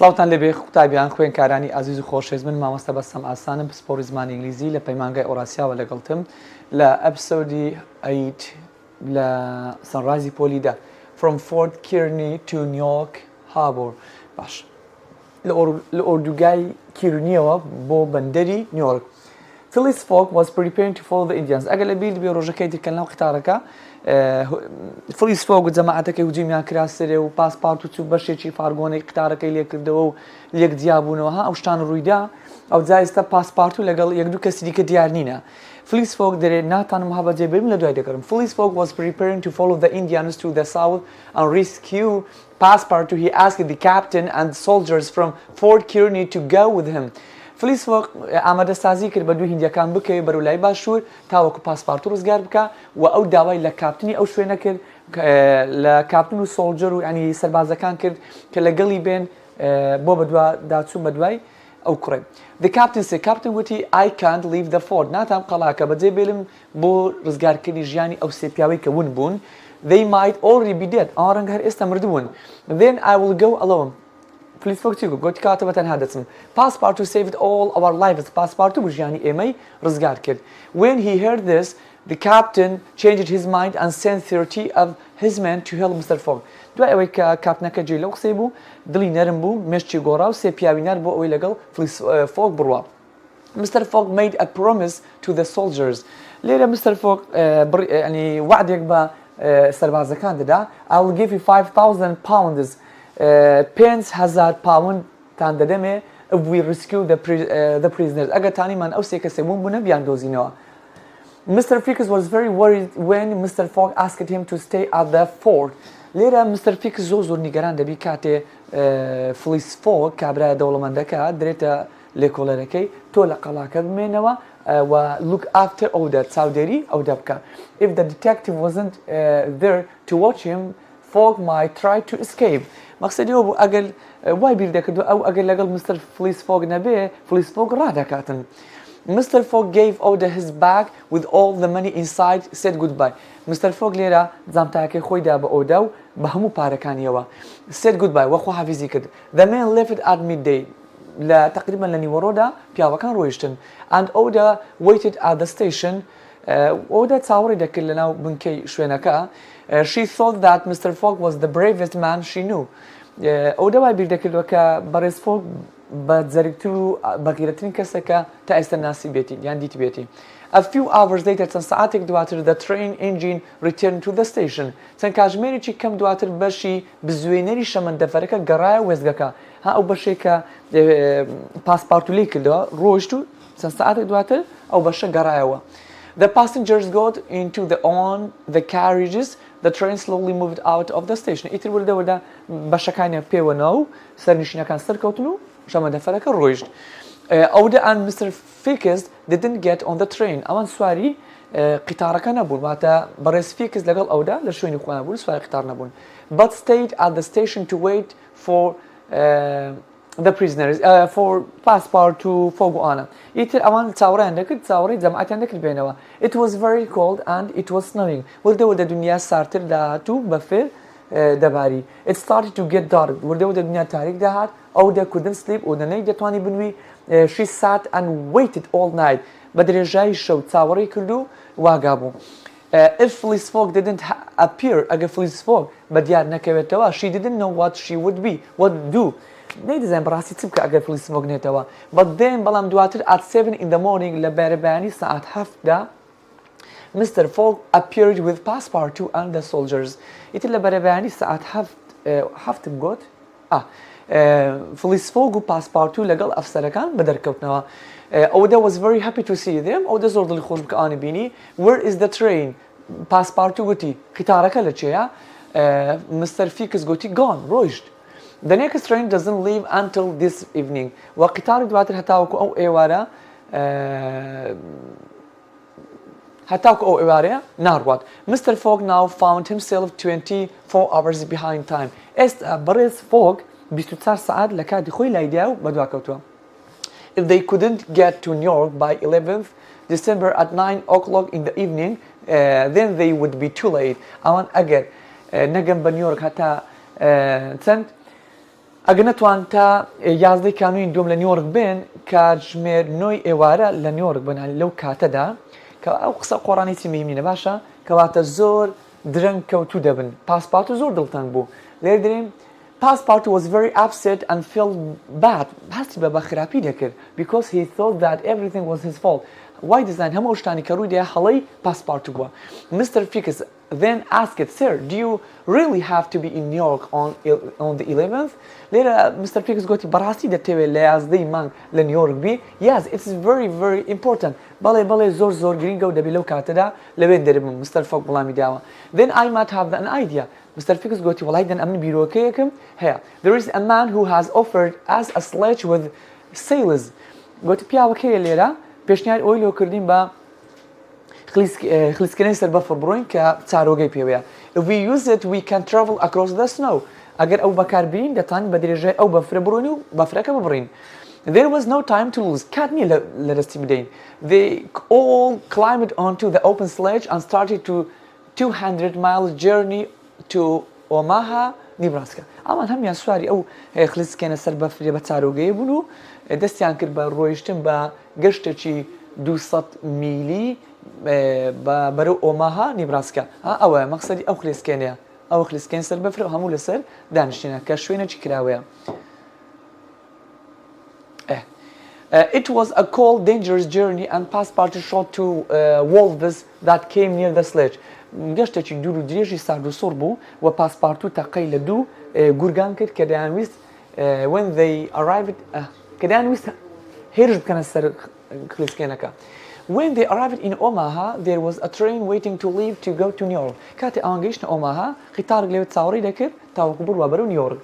سڵاوتان لەبێ قوتابیان خوێندکارانی ئازیز و خۆشەویست من مامۆستا بەسام ئاسانم پسپۆڕی زمانی ئینگلیزی لە پەیمانگای ئۆراسیاوە لەگەڵتم لە ئەپسۆدی 8 لە سەنڕایزی پۆلیدا from Fort Kearney to New York Harbor باش لە ئۆردوگای کیرنیەوە بۆ بەندەری نیویۆرک. Phyllis Fogg was preparing to follow the Indians. ئەگەر لە بیر بێ ڕۆژەکەی دیکە لەناو قتارەکە فلیس فۆگ و جەماعەتەکەی هجومیان کرا سەرێ و پاسپارت و چوو بەشێکی فارگۆنەی قتارەکەی لێکردەوە و لێک دیابوونەوە ئەو شتان ڕوویدا ئەو جایستا پاسپارت و لەگەڵ یەک دوو کەسی دیکە دیار نینە. Phyllis Fogg دەرێ ناتانم هەبەجێ بێم لە دوای دەکەم. Phyllis Fogg was preparing to follow the Indians to the south and rescue Passepartout. He asked the captain and soldiers from Fort Kearney to go with him. فلیس فۆگ ئامادەسازی کرد بە دوو هیندیەکان بکەوێ بەرەولای باشوور تاوەکو پاسپارت و ڕزگار بکە و ئەو داوای لە کاپتنی ئەو شوێنە کرد لە کاپتن و سۆڵجەر و ینی سەربازەکان کرد کە لەگەڵی بێن بۆ بەدوا داچوو بە دوای ئەو کوڕێ. The captain said, Captain وتی I can't leave the fort. ناتام قەڵاکە بەجێ بێلم بۆ ڕزگارکردنی ژیانی ئەو سێ پیاوەی کە ون بوون. They might already be dead. ئەوان ڕەنگە هەر ئێستا مردبوون. Then I will go alone. Phyllis Fogg چیگو گوتی کاتە بەتەنها دەچم. Passepartout saved all our lives. Passepartout ژیانی ئێمەی ڕزگار کرد. When he heard this, the captain changed his mind and sent 30 of his men to help Mr. Fogg. دوای ئەوەی کە کاپتنەکە جێ لەو قسەی بوو دڵی نەرم بوو مێشتی گۆڕا و سێ پیاوی نەر بۆ ئەوەی لەگەڵ Phyllis Fogg بڕوا. Mr. Fogg made a promise to the soldiers. لێرە Mr. Fogg ینی وعدێک بە سەربازەکان دەدا. I will give you 5,000 pounds. 5,000 pound تان دەدەمێ if we rescue the prisoners. ئەگەر تانیمان ئەو سێ کەسێ بوون بوونە بیان دۆزینەوە. Mr. Fickes was very worried when Mr. Fogg asked him to stay at the fort. لێرە Mr. Fickes زۆر نیگەران دەبی کاتێ Phyllis Fogg کابرایە دەوڵەمەندەکە درێتە لێکۆڵەرەکەی تۆ لە قەڵاکە بمێنەوە و look after ئەودا چاودێری ئەودا بکە. If the detective wasn't there to watch him, Fogg might try to escape. مەقسەدیەوە بوو ئەگەر وای بیر دەکردو ئەو ئەگەر لەگەڵ Mr. Phyllis Fogg نەبێ Phyllis Fogg ڕادەکاتن. Mr. Fogg gave Oda his bag with all the money inside, said goodbye. Mr. Fogg لێرە جامتاکەی خۆیدا بە ئۆدا و بە هەموو پارەکانیەوە said goodbye وەخوا حافیزی کرد. The man left at midday. لە تقریبا لە نیوەڕۆدا پیاوەکان ڕۆیشتن. And Oda waited at the station. Oda چاوەڕی دەکرد لەناو بنکەی شوێنەکە. She thought that Mr. Fogg was the bravest man she knew. ئەو دەوای بیر دەکردوە کە بەڕێز فۆگ بە جەرگتر و بەغیرەترین کەسێکە تا ئێستا ناسی بێتی یان دیت بێتی. A few hours later چەند سەعاتێک دواتر the train engine returned to the station. چەند کاتژمێرێکی کەم دواتر بەشی بزوێنەری شەمەندەفەرەکە گەڕایە وێستگەکە. ها ئەو بەشێک کە پاسپارتو لێ کردەوە ڕۆیشت و چەند سەعاتێک دواتر ئەو بەشە گەڕایەوە. The passengers got into the carriages. The train slowly moved out of the station. ئیتر وردەوەدا بەشەکانیان پێوەنەوە و سەرنشینەکان سەرکەوتن و شەمەندەفەرەکە ڕۆیشت. Oda and Mr. Fickes didn't get on the train. ئەوان سواری قیتارەکە نەبوون واتە بەڕێز فیکس لەگەڵ ئەودا لە شوێنی خۆیان بوون سواری قیتار نەبوون. But stayed at the station to wait for the prisoners for Passepartout Fogg و ئانە. ئیتر ئەوان چاوەڕیان دەکرد چاوەڕی جەماعەتیان دەکرد بێنەوە. It was very cold and it was snowing. وردەوەدە دنیا سارتر داهاتوو بەفێر دەباری. It started to get dark. وردەوەدە دنیا تاریک داهات ئەودا couldn't sleep و دەنەی دەتوانی بنووی. She sat and waited all night. بە درێژایی شەو چاوەڕی کرد و واگا بوو. If Phyllis Fogg didn't appear ئەگە Phyllis Fogg بە دیار نەکەوێتەوە she didn't know what she would be what do. نەیدەزانم بەڕاستی چ بکە ئەگەر Phyllis Fogg نێتەوە. But then بەڵام دواتر at 7 in the morning لە بەرەبەیانی سەعات 7دا Mr. Fogg appeared with Passepartout and the soldiers. ئیتر لە بەرەبەیانی سەعات 7 گوت Phyllis Fogg و Passepartout لەگەڵ ئەفسەرەکان بەدەرکەوتنەوە. Oda was very happy to see them. Oda زۆر دڵی خۆش بکە ئانی بینی. Where is the train? Passepartout گوتی قیتارەکە لەکوێیە؟ Mr. Fickes گوتی gone ڕۆیشت. The next train doesn't leave until this evening. و قیتاری دواتر هەتاوەکو ئەو ئێوارە ناڕوات. Mr. Fogg now found himself 24 hours behind time. ئێستا بەڕێز فۆگ 24 سەعات لە کاتی خۆی لایدیا و بەدواکەوتووە. If they couldn't get to New York by 11th December at 9 o'clock in the evening, then they would be too late. ئەوان ئەگەر نەگەن بە نیویۆرک هەتا چەند ئەگە نەتوان تا 11 کانونی دوم لە نیویۆرک بێن کاتژمێر 9 ئێوارە لە نیویۆرک بن لەو کاتەدا کە ئەو قسە قۆڕانێتی میمینە باشە کەواتە زۆر درەنگ کەوتو دەبن پاسپارت و زۆر دڵتەنگ بوو لێر درێن passport was very upset and felt bad هەستی بە خراپی دەکرد because he thought that everything was his fault why design هەموو شتانی کە ڕووی دەیە هەڵەی پاسپارت بووە Mr. Ficus then asked sir do you really have to be in New York on the 11th لێرە Mr. Ficus گوتی بەڕاستی دەتەوێت لە 11 مانگ لە نیویۆرک بی yes it's very important بەڵێ زۆر گرینگە و دەبێت لەو کاتەدا لەوێن دەربم Mr. Fogg وەڵامی داوە then I might have an idea Mr. Ficus گوتی وڵای دەن ئەمن بیرۆکەیەکم هەیە there is a man who has offered us a sledge with sails گوتی پیاوەکەیە لێرە پێشنیار ئەوی لۆ کردین بە خلیسکردنی سەر بەفر بڕۆین کە چارۆگەی پێوەیە if we use it we can travel across the snow ئەگەر ئەو بەکاربین دەتوانین بە درێژەی ئەو بەفرە بڕۆین و بەفرەکە ببڕین there was no time to lose کات نییە لە دەستی بدەین they all climbed onto the open sledge and started to 200-mile journey to Omaha Nebraska ئەمان هەمیان سواری ئەو خلیسکێنە سەر بەفرێ بە چارۆگەیە بوون و دەستیان کرد بە ڕۆیشتن بە گەشتێکی 200 میلی بەرەو ئۆماها نیبراسکا ئەوە مەقسەدی ئەو خلیسکێنەیە ئەو خلیسکێن سەر بەفرە هەموو لەسەر دانیشتێنە کە شوێنێکی کراوەیە It was a cold, dangerous journey and Passepartout shot two wolves that came near the sledge. گەشتێکی دوور و درێژی سارد و سۆڕ بوو و پاسپارتوو تەقەی لە دوو گورگان کرد کە دەیانویست when they arrived کە دەیانویست هێرش بکەنە سەر خلیسکێنەکە. When they arrived in Omaha, there was a train waiting to leave to go to New York. کاتێ ئەوان گەیشتە ئۆماها قیتارێک لەوێ چاوەڕێی دەکرد تاوەکو بڕوا بەرەو نیویۆرک.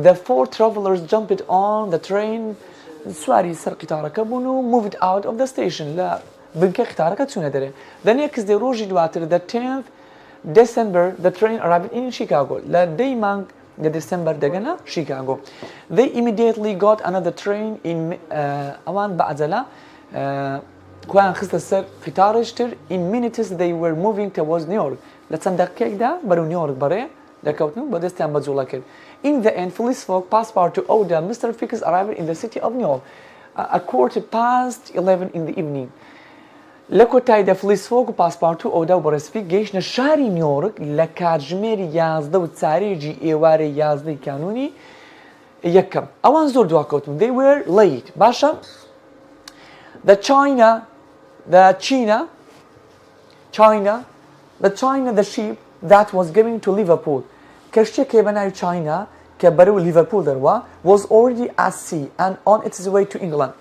The four travelers jumped on the train سواری سەر قیتارەکە بوون و moved out of the station لە بنکە قیتارەکە چوونە دەرێ. The next day ڕۆژی دواتر the 10th December the train arrived in Chicago. لە 10 مانگ لە دەسەمبەر دەگەنە شیکاگۆ. They immediately got another train in ئەوان بە عەجەلە کویان خستە سەر قیتارێشتر in minutes they were moving towards New York. لە چەند دەقیقێکدا بەرەو نیویۆرک بەڕێ دەکەوتن و بەدەستیان بەجوڵە کرد. In the end, Police Fogg Passepartout ordered Mr. Ficus arrived in the city of New York at 11:15 in the evening. لە کۆتاییدا فلیس فۆگ و پاسپارتوو ئەودا و بەڕێسپی گەیشتنە شاری نیویۆرک لە کاتژمێری 11 و چارێژی ئێوارەی 11 کانونی یەکەم. ئەوان زۆر دواکەوتن. They were late. باشە the ship that was going to Liverpool کەشتێکێ بە ناوی چاینا کە بەرەو لیڤەرپول دەڕوا was already at sea and on its way to England.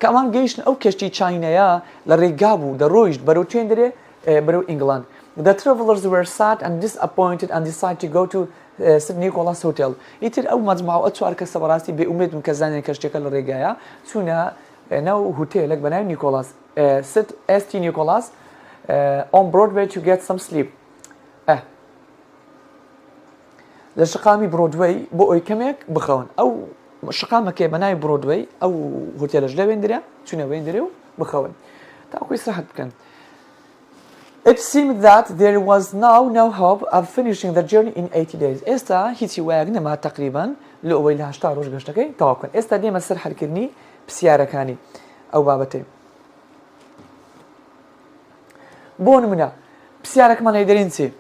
کە ئەوان گەیشتن ئەو کەشتی چاینەیە لە ڕێگا بوو دەڕۆیشت بەرەو چێن دەرێ بەرەو ئینگڵند. The travelers were sad and disappointed and decided to go to St. Nicholas Hotel. ئیتر ئەو مەجموعە ئەو چوار کەسە بەڕاستی بێئومێد بوون کە زانیان کەشتێکە لە ڕێگایە چوونە ناو هوتێلێک بە ناوی نیکۆلاس St. Nicholas on Broadway to get some sleep. لە شقامی برۆدوەی بۆ ئەوی کەمێک بخەون ئەو شقامەکێ بە ناوی برۆدوەی ئەو هۆتێلەش لەوێن درێ چوونە وێن درێ و بخەون تاکوی سەحەت بکەن. It seemed that there was now no hope of finishing the journey in 80 days. ئێستا هیچی وایەک نەما تقریبان لە ئەوەی لە 80 ڕۆژ گەشتەکەی تەواو بکەن. ئێستا دێمە سەر هەرکردنی پرسیارەکانی ئەو بابەتەی. بۆ نمونە پرسیارەکمان هەیدەرین چی؟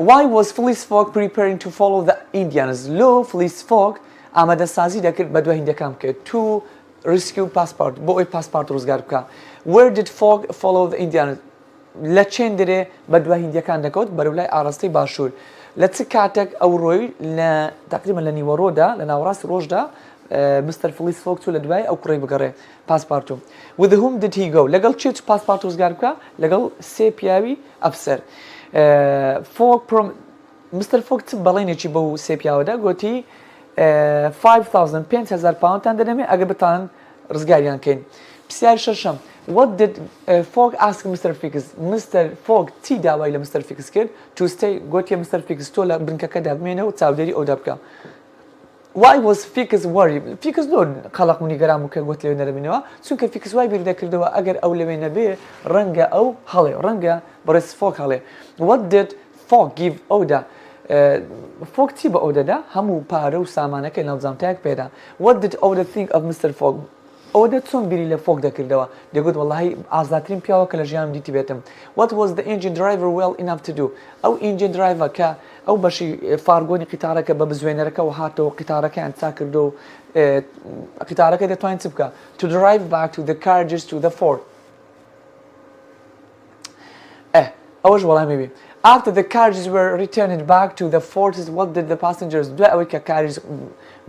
Why was Phileas Fogg preparing to follow the Indians? لۆ Phileas Fogg ئامادەسازی دەکرد بە دوای هیندەکان بکرد to rescue passport بۆ ئەوی پاسپارت ڕزگار بکە. Where did Fogg follow the Indians? لە چێن دەرێ بە دوای هیندەکان دەکەوت بەرەو لای ئاڕاستەی باشوور. لە چ کاتێک ئەو ڕۆی لە تقریبا لە نیوەڕۆدا لە ناوەڕاستی ڕۆژدا Mr. Phileas Fogg چوو لە دوای ئەو کوڕی بگەڕێ پاسپارتۆ. With whom did he go? لەگەڵ چێت پاسپارت ڕزگار بکە لەگەڵ سێ پیاوی ئەفسەر. Mr. Fogg چ بەڵێنێکی بەو سێ پیاوەدا گوتی 5,000 پاوندتان دەدەمێ ئەگەر بتان ڕزگاریان کەین. پرسیاری شەشەم What did Fogg ask Mr. Ficus? Mr. Fogg چی داوای لە Mr. Ficus کرد to stay گوتی Mr. Ficus تۆ لە بنکەکەدا بمێنە و چاودێری ئەودا بکە. Why was Ficus worried? Ficus زۆر قەڵەق و نیگەران بوو کە گوت لەوێ نەرەبینەوە چونکە Ficus وای بیر دەکردەوە ئەگەر ئەو لەوێ نەبێ ڕەنگە ئەو هەڵێ ڕەنگە بەڕێز Fogg هەڵێ. What did Fogg give order فۆک چی بە ئەو دەدا هەموو پارە و سامانەکەی ناوجانتەیەک پێدا what did Oda think of Mr. Fogg ئەوەدە چۆن بیری لە فۆک دەکردەوە دەگوت وەڵاهی ئازاترین پیاوە کە لە ژیانم دیتی بێتم what was the engine driver well enough to do ئەو ئینجین درایڤە کە ئەو بەشی فارگۆنی قیتارەکە بە بزوێنەرەکە و هاتەوە قیتارەکەیان چا کردو و قیتارەکە دەتوانین چ بکە to drive back to the carriages to the fort ئەوەش وەڵامی بی after the carriages were returned back to the forts what did the passengers دوای ئەوەی کە carriages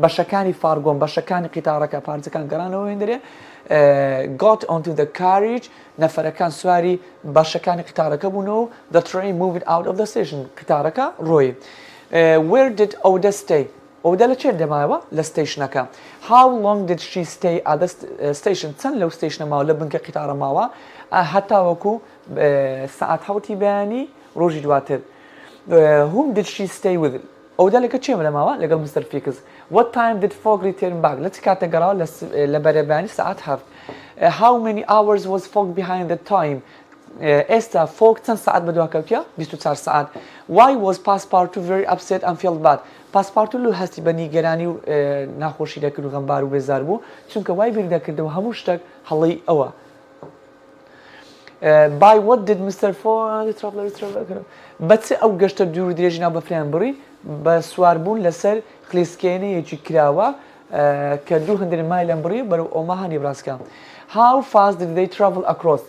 بەشەکانی فارگۆن بەشەکانی قیتارەکە پارچەکان گەڕانەوە دەرێ got onto the carriage نەفەرەکان سواری بەشەکانی قیتارەکە بوونەوە the train moved out of the station قیتارەکە ڕۆی where did Oda stay ئەودا لە چێر دەمایەوە لە ستیشنەکە how long did she stay at the station چەند لەو ستیشنە ماوە لە بنکە قیتارە ماوە هەتا وەکو سەعات حەوتی بەیانی ڕۆژی دواتر whom did she stay with ئەودا لەگە چێمە لە ماوە لەگەڵ مستەر فیکس what time did Fogg return back لە چ کاتە گەڕاوە لە بەرەبانی سەعات هەفت how many hours was Fogg behind the time ئێستا فۆک چەند سەعات بەدواکەوتیە 24 سەعات why was Passepartout very upset and felt bad پاسپارتو لە هەستی بە نیگەرانی و ناخۆشی دەکرد و غەمبار و بێزار بوو چونکە وای بیر دەکردەوە هەموو شتێک هەڵی ئەوە by what did Mr. Fogg بەچ ئەو گەشتە دوور درێژی ناو بەفریان بڕی بە سواربوون لەسەر خلیسکێنەیەکی کراوە کە 200 مایلەن بڕی بەرەو ئۆماها نیبراسکا how fast did they travel across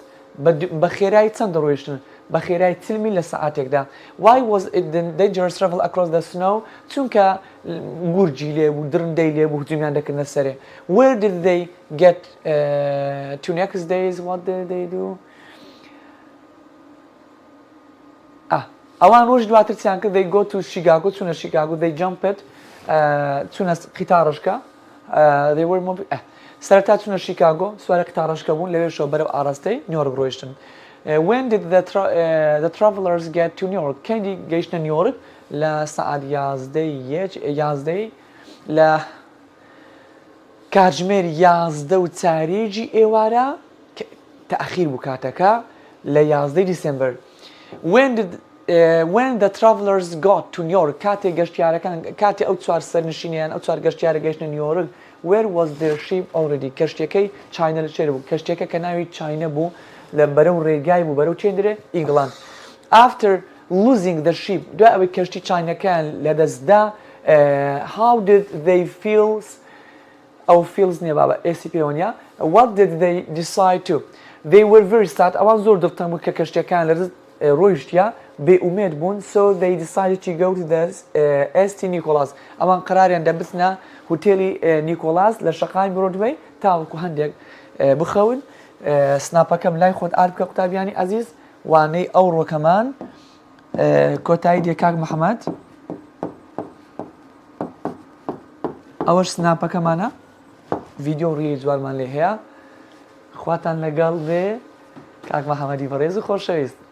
بە خێرایی چەند دەڕۆیشتن بە خێرایی 40 میل لە سەعاتێکدا why was it dangerous travel across the snow چونکە گورجی لێ بوو درندەی لێ بوو هجومیان دەکردنە سەرێ where did they get to next days what did they do ئەوان ڕۆژ دواتر چیان کرد they go to Chicago چونە Chicago they jumped چونە قیتارەشکە they were moving سەرەتا چونە شیکاگۆ سوارە قیتارەشکە بوون لەوێشەوە بەرەو ئاراستەی نیویۆرک ڕۆیشتن when did the travelers get to New York کەنی گەیشتە نیویۆرک لە سەعات 11 لە کاتژمێر 11:04 ئێوارە تەئخیر بوو کاتەکە لە 11 دیسمبر when the travelers got to New York کاتێ گەشتیارەکان کاتێ ئەو چوار سەرنشینیان ئەو چوار گەشتیارە گەیشتە نیویۆرک where was their ship already کەشتیەکەی چاینە لە چێر بوو کەشتێکە کە ناوی چاینە بوو لە بەرەو ڕێگای بوو بەرەو چێندرێ ئینگڵند after losing the ship دوای ئەوەی کەشتی چاینەکان لەدەستدا how did they feel ئەو feels نییە بابە ئێسیپیۆنیا what did they decide to they were very sad ئەوان زۆر دڵتەنگ بوو کە کەشتیەکان لەدەست ڕۆیشتیا بێئومێد بوون so they decided to go to the St. Nicholas ئەوان قەراریان دەبستنە هوتێلی نیکۆلاس لە شەقامی برۆدوەی تاوەکو هەندێک بخەون سناپەکەم لای خۆت ئار بکە قوتابیانی عەزیز وانەی ئەو ڕۆکەمان کۆتایی دێ کاک محەممەد ئەوەش سناپەکەمانە ڤیددیۆ ڕێی جوانمان لێ هەیە خواتان لەگەڵ بێ کاک محەممەدی بەڕێز و خۆشەویست